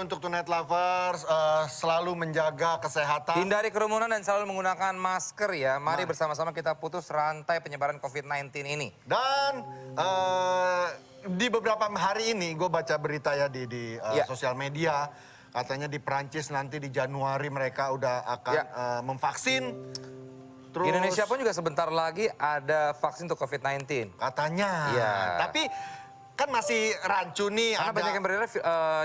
untuk Tonight Lovers selalu menjaga kesehatan. Hindari kerumunan dan selalu menggunakan masker ya. Mari bersama-sama kita putus rantai penyebaran COVID-19 ini. Dan di beberapa hari ini gue baca berita ya di sosial media. Katanya di Prancis nanti di Januari mereka udah akan memvaksin. Terus, di Indonesia pun juga sebentar lagi ada vaksin untuk COVID-19. Katanya. Iya. Tapi kan masih rancu nih. Karena banyak yang beredar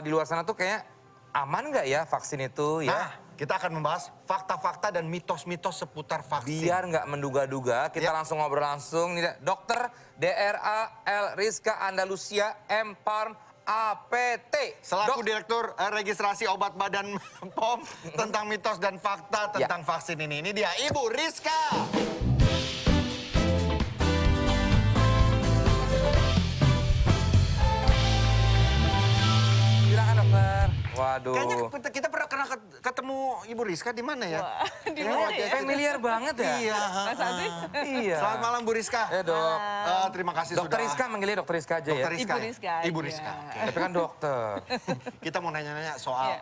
di luar sana tuh kayak aman nggak ya vaksin itu ya? Nah, kita akan membahas fakta-fakta dan mitos-mitos seputar vaksin. Biar nggak menduga-duga, kita langsung ngobrol langsung. Nih, Dokter DRA L. Rizka Andalusia M. Parm APT. Selaku Direktur Registrasi Obat Badan POM tentang mitos dan fakta tentang vaksin ini. Ini dia Ibu Rizka. Silakan dokter. Waduh. Kayaknya kita pernah ketemu Ibu Rizka di mana ya? Wah, di mana ya? Familiar banget ya? Iya. Masa sih? Iya. Selamat malam Bu Rizka. Ya dok. Terima kasih Dokter sudah. Rizka manggilnya Dokter Rizka aja ya? Dokter Rizka. Ibu Rizka. Ibu Iya. Rizka. Oke. Tapi kan dokter. Kita mau nanya-nanya soal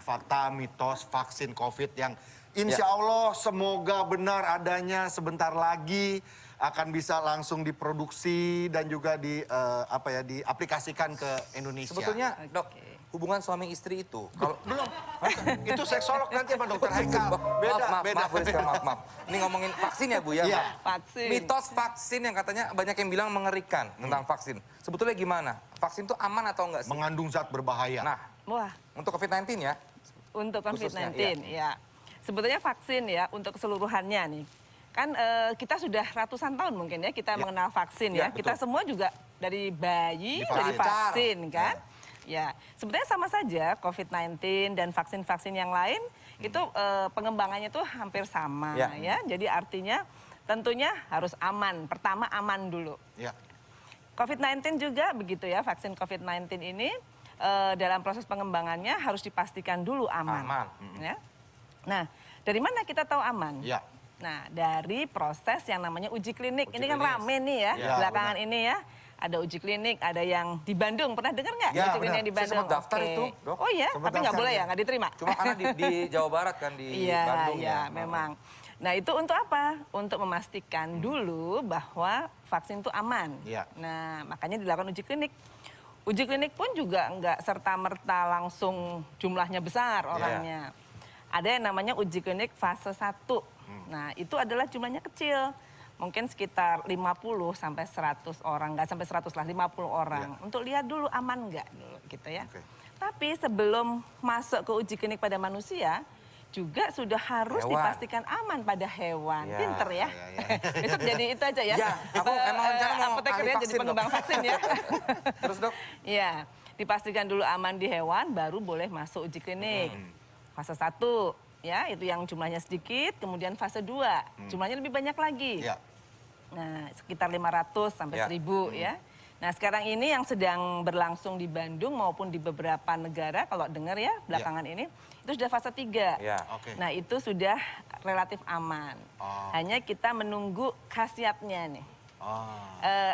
fakta, mitos, vaksin COVID yang insya Allah semoga benar adanya sebentar lagi akan bisa langsung diproduksi dan juga diaplikasikan ke Indonesia. Sebetulnya dok, hubungan suami istri itu kalau belum, itu seksolog nanti sama dokter Haikal. Beda, maaf, Bu Rizka, maaf. Ini ngomongin vaksin ya Bu ya? Iya. Vaksin. Mitos vaksin yang katanya banyak yang bilang mengerikan tentang vaksin. Sebetulnya gimana? Vaksin itu aman atau enggak sih? Mengandung zat berbahaya. Nah, Wah, untuk COVID-19 ya? untuk Khususnya, COVID-19 ya. Sebetulnya vaksin ya untuk keseluruhannya nih. Kan kita sudah ratusan tahun mungkin ya kita mengenal vaksin ya. Kita semua juga dari bayi Divaksin. divaksin kan. Ya, sebetulnya sama saja COVID-19 dan vaksin-vaksin yang lain itu pengembangannya tuh hampir sama ya. Jadi artinya tentunya harus aman. Pertama aman dulu. Ya. COVID-19 juga begitu ya, vaksin COVID-19 ini dalam proses pengembangannya harus dipastikan dulu aman. Ya. Nah, dari mana kita tahu aman? Ya. Nah, dari proses yang namanya uji klinik. Uji ini kan klinis. rame nih ya, Ya, belakangan ini ya. Ada uji klinik, ada yang di Bandung. Pernah dengar nggak Ya, uji klinik yang di Saya Bandung? sempat daftar Oke. itu, Dok. Oh iya, Sempat tapi nggak daftar, boleh ya. ya, nggak diterima. Cuma karena di Jawa Barat kan, di Bandung ya. Iya, memang. Nah, itu untuk apa? Untuk memastikan dulu bahwa vaksin itu aman. Iya. Nah, makanya dilakukan uji klinik. Uji klinik pun juga nggak serta-merta langsung jumlahnya besar orangnya. Ada yang namanya uji klinik fase 1. Nah, itu adalah jumlahnya kecil. Mungkin sekitar 50 sampai 100 orang, nggak sampai 100 lah, 50 orang. Untuk lihat dulu aman nggak dulu gitu ya. Tapi sebelum masuk ke uji klinik pada manusia, juga sudah harus dipastikan aman pada hewan. Ya, Pinter ya. Besok jadi itu aja ya. Ya, aku emang rencana mau apoteker ahli ya, vaksin, jadi pengembang Dok. vaksin ya. Terus dok? Iya, dipastikan dulu aman di hewan, baru boleh masuk uji klinik. Fase 1, ya itu yang jumlahnya sedikit, kemudian fase 2, jumlahnya lebih banyak lagi. Ya. Nah, sekitar 500 sampai 1000 ya. Nah, sekarang ini yang sedang berlangsung di Bandung maupun di beberapa negara, kalau dengar ya belakangan ini, itu sudah fase 3. Ya. Oke. Nah, itu sudah relatif aman. Hanya kita menunggu khasiatnya nih.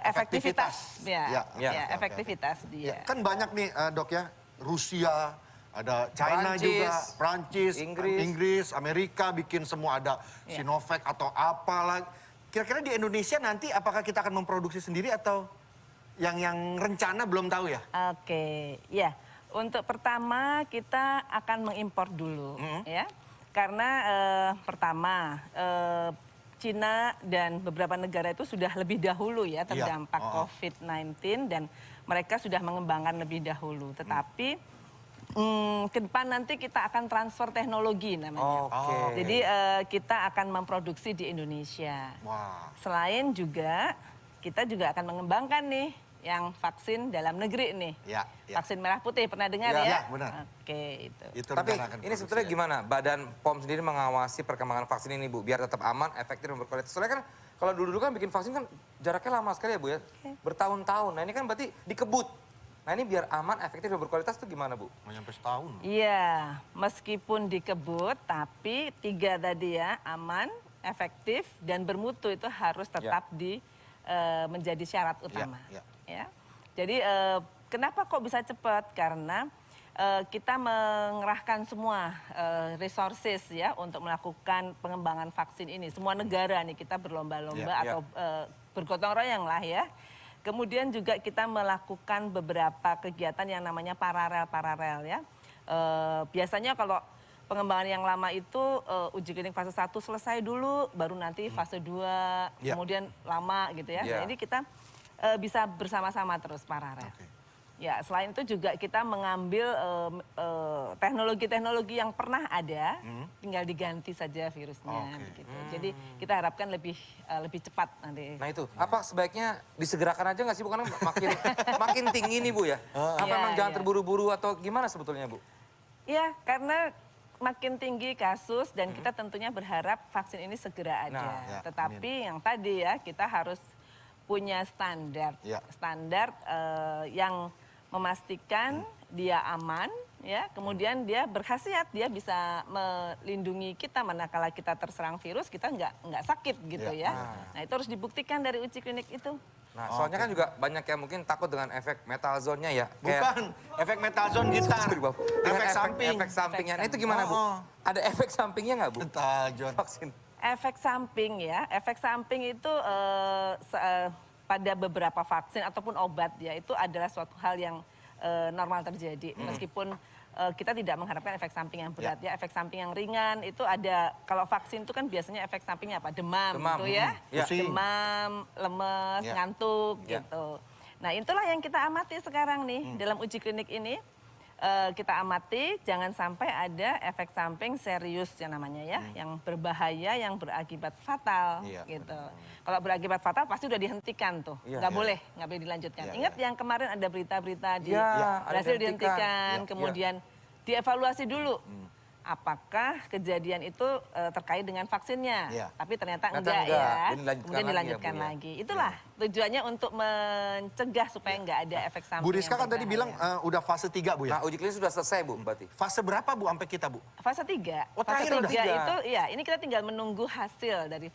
Efektivitas. Ya, efektivitas dia. Kan banyak nih dok ya, Rusia, ada China Prancis, juga, Prancis, Inggris. Inggris, Amerika bikin semua ada Sinovac atau apalah. Kira-kira di Indonesia nanti apakah kita akan memproduksi sendiri atau yang rencana belum tahu ya? Oke, ya. Untuk pertama kita akan mengimpor dulu, ya. Karena pertama Cina dan beberapa negara itu sudah lebih dahulu ya terdampak COVID-19 dan mereka sudah mengembangkan lebih dahulu. Tetapi ke depan nanti kita akan transfer teknologi namanya. Jadi kita akan memproduksi di Indonesia. Wah. Selain juga kita juga akan mengembangkan nih yang vaksin dalam negeri nih. Ya, ya. Vaksin merah putih pernah dengar Ya, ya? ya, benar. Oke, itu. Itu Tapi rencana akan ini produksi sebetulnya ya. gimana? Badan POM sendiri mengawasi perkembangan vaksin ini Bu, biar tetap aman, efektif, dan berkualitas. Soalnya kan kalau dulu kan bikin vaksin kan jaraknya lama sekali ya Bu ya, bertahun-tahun. Nah ini kan berarti dikebut. Nah ini biar aman, efektif, dan berkualitas itu gimana Bu? Mau nyampe setahun. Iya, meskipun dikebut, tapi 3 tadi ya, aman, efektif, dan bermutu itu harus tetap menjadi syarat utama. Ya. Ya. Jadi kenapa kok bisa cepat? Karena kita mengerahkan semua resources ya untuk melakukan pengembangan vaksin ini. Semua negara nih kita berlomba-lomba atau bergotong royong lah ya. Kemudian juga kita melakukan beberapa kegiatan yang namanya paralel ya. Biasanya kalau pengembangan yang lama itu uji klinik fase 1 selesai dulu, baru nanti fase 2, kemudian lama gitu ya. Nah, ini kita bisa bersama-sama terus paralel. Ya, selain itu juga kita mengambil teknologi-teknologi yang pernah ada, tinggal diganti saja virusnya. Gitu. Jadi kita harapkan lebih cepat nanti. Nah itu, apa sebaiknya disegerakan aja nggak sih Bu? Karena makin tinggi nih Bu ya. Apa memang jangan terburu-buru atau gimana sebetulnya Bu? Ya, karena makin tinggi kasus dan kita tentunya berharap vaksin ini segera ada. Nah, Tetapi yang tadi ya, kita harus punya standar. Standar yang memastikan dia aman, ya, kemudian dia berkhasiat, dia bisa melindungi kita manakala kita terserang virus, kita nggak sakit gitu ya. Nah itu harus dibuktikan dari uji klinik itu. Nah soalnya kan juga banyak yang mungkin takut dengan efek metalzone-nya ya. Bukan, efek metalzone gitar. Efek samping. Efek sampingnya. Nah itu gimana Bu? Ada efek sampingnya nggak Bu? Metalzone. Vaksin. Efek samping ya, efek samping itu pada beberapa vaksin ataupun obat ya, itu adalah suatu hal yang normal terjadi. Meskipun kita tidak mengharapkan efek samping yang berat ya, efek samping yang ringan itu ada. Kalau vaksin itu kan biasanya efek sampingnya apa? Demam gitu ya. Demam, lemes, ngantuk gitu. Nah itulah yang kita amati sekarang nih dalam uji klinik ini. Kita amati jangan sampai ada efek samping serius yang namanya ya, yang berbahaya, yang berakibat fatal gitu. Kalau berakibat fatal pasti udah dihentikan tuh, nggak boleh dilanjutkan. Ingat yang kemarin ada berita-berita berhasil dihentikan, kemudian dievaluasi dulu. Apakah kejadian itu terkait dengan vaksinnya? Tapi ternyata enggak ya, kemudian dilanjutkan lagi. Itulah tujuannya untuk mencegah supaya enggak ada efek samping. Bu Rizka kan tadi bilang udah fase 3 Bu ya? Nah uji klinis sudah selesai Bu berarti? Fase berapa Bu sampai kita Bu? Fase 3. Oh, Fase terakhir 3 itu ya ini kita tinggal menunggu hasil dari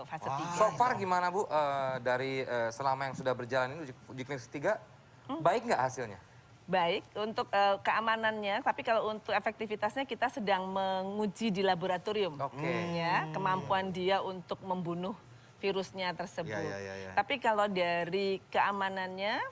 fase 3. So far gimana Bu dari selama yang sudah berjalan ini uji klinis 3, baik nggak hasilnya? Baik, untuk keamanannya, tapi kalau untuk efektivitasnya kita sedang menguji di laboratorium. Ya, kemampuan dia untuk membunuh virusnya tersebut. Tapi kalau dari keamanannya,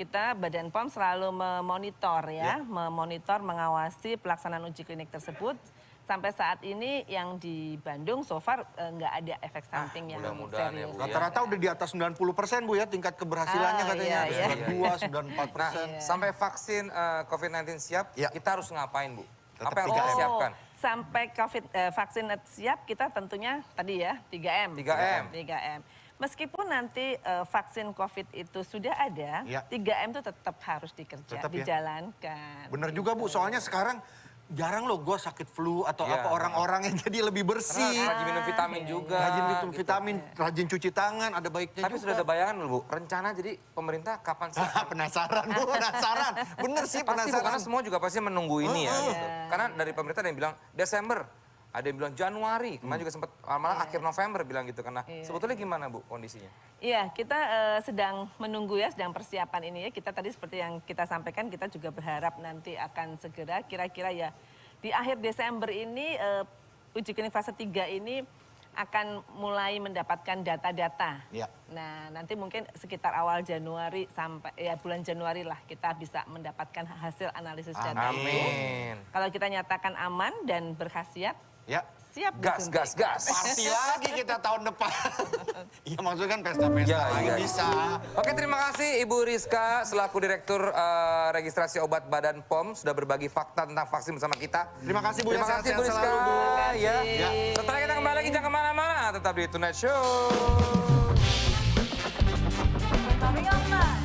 kita Badan POM selalu memonitor ya, memonitor, mengawasi pelaksanaan uji klinik tersebut. Sampai saat ini yang di Bandung so far nggak ada efek samping yang serius. Rata-rata udah di atas 90% Bu ya tingkat keberhasilannya katanya. 92, 94%. Sampai vaksin COVID-19 siap, kita harus ngapain Bu? Tetap apa yang harus kita siapkan? Sampai vaksin siap kita tentunya tadi ya 3M. 3M. Meskipun nanti vaksin COVID itu sudah ada, 3M itu tetap harus dijalankan. Bener juga Bu, soalnya sekarang jarang loh gue sakit flu atau apa orang-orang yang jadi lebih bersih. Rajin minum vitamin juga. Rajin minum vitamin, rajin cuci tangan, ada baiknya Tapi juga. sudah ada bayangan loh Bu, rencana jadi pemerintah kapan sih? Penasaran Bu, penasaran. Bener sih penasaran. Pasti Bu, karena semua juga pasti menunggu ini ya. Gitu. Karena dari pemerintah ada yang bilang Desember, ada yang bilang Januari, kemarin juga sempat malah akhir November bilang gitu. Karena sebetulnya gimana Bu kondisinya? Iya, kita sedang menunggu ya, sedang persiapan ini ya. Kita tadi seperti yang kita sampaikan, kita juga berharap nanti akan segera kira-kira ya di akhir Desember ini uji klinik fase 3 ini akan mulai mendapatkan data-data. Nah, nanti mungkin sekitar awal Januari sampai ya bulan Januari lah kita bisa mendapatkan hasil analisis data. Amin. Kalau kita nyatakan aman dan berkhasiat, siap gas. Pasti lagi kita tahun depan. Iya maksudnya kan pesta-pesta lagi bisa. Oke, terima kasih Ibu Rizka selaku Direktur Registrasi Obat Badan POM sudah berbagi fakta tentang vaksin bersama kita. Terima kasih Bu. Terima kasih Bu Rizka. Ya. Setelah kita kembali lagi jangan kemana-mana, tetap di Tonight Show. Coming up next.